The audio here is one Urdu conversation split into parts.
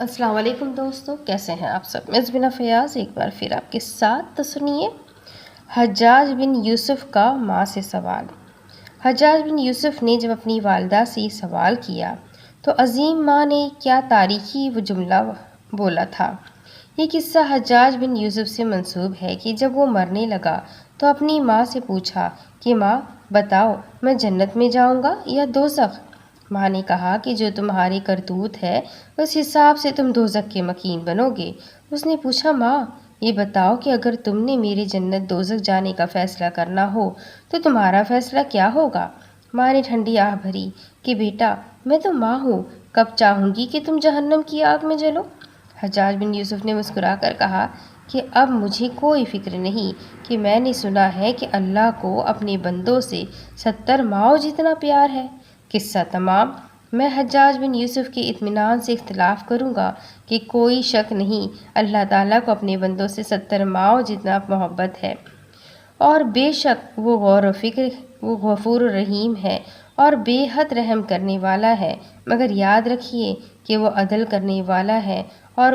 السلام علیکم دوستو، کیسے ہیں آپ سب؟ میں زبینہ فیاض ایک بار پھر آپ کے ساتھ تو سنیے حجاج بن یوسف کا ماں سے سوال۔ حجاج بن یوسف نے جب اپنی والدہ سے یہ سوال کیا تو عظیم ماں نے کیا تاریخی وہ جملہ بولا تھا۔ یہ قصہ حجاج بن یوسف سے منسوب ہے کہ جب وہ مرنے لگا تو اپنی ماں سے پوچھا کہ ماں بتاؤ، میں جنت میں جاؤں گا یا دوزخ؟ ماں نے کہا کہ جو تمہاری کرتوت ہے اس حساب سے تم دوزخ کے مکین بنو گے۔ اس نے پوچھا ماں یہ بتاؤ کہ اگر تم نے میرے جنت دوزخ جانے کا فیصلہ کرنا ہو تو تمہارا فیصلہ کیا ہوگا؟ ماں نے ٹھنڈی آہ بھری کہ بیٹا میں تو ماں ہوں، کب چاہوں گی کہ تم جہنم کی آگ میں جلو۔ حجاج بن یوسف نے مسکرا کر کہا کہ اب مجھے کوئی فکر نہیں کہ میں نے سنا ہے کہ اللہ کو اپنے بندوں سے 70 ماؤں جتنا پیار ہے۔ قصہ تمام۔ میں حجاج بن یوسف کے اطمینان سے اختلاف کروں گا کہ کوئی شک نہیں، اللہ تعالیٰ کو اپنے بندوں سے 70 ماؤں جتنا محبت ہے، اور بے شک وہ غور و فکر، وہ غفور رحیم ہے اور بے حد رحم کرنے والا ہے، مگر یاد رکھیے کہ وہ عدل کرنے والا ہے، اور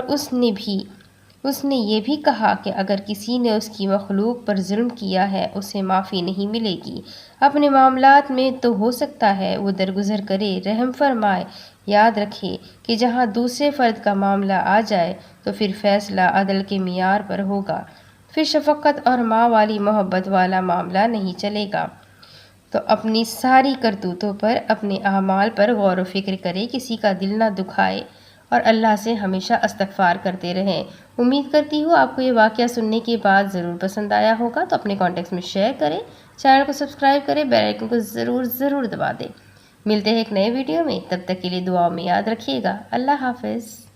اس نے یہ بھی کہا کہ اگر کسی نے اس کی مخلوق پر ظلم کیا ہے اسے معافی نہیں ملے گی۔ اپنے معاملات میں تو ہو سکتا ہے وہ درگزر کرے، رحم فرمائے۔ یاد رکھے کہ جہاں دوسرے فرد کا معاملہ آ جائے تو پھر فیصلہ عدل کے معیار پر ہوگا، پھر شفقت اور ماں والی محبت والا معاملہ نہیں چلے گا۔ تو اپنی ساری کرتوتوں پر، اپنے اعمال پر غور و فکر کرے، کسی کا دل نہ دکھائے اور اللہ سے ہمیشہ استغفار کرتے رہیں۔ امید کرتی ہوں آپ کو یہ واقعہ سننے کے بعد ضرور پسند آیا ہوگا، تو اپنے کانٹیکٹس میں شیئر کریں، چینل کو سبسکرائب کریں، بیل آئیکن کو ضرور دبا دیں۔ ملتے ہیں ایک نئے ویڈیو میں، تب تک کے لیے دعاؤں میں یاد رکھیے گا۔ اللہ حافظ۔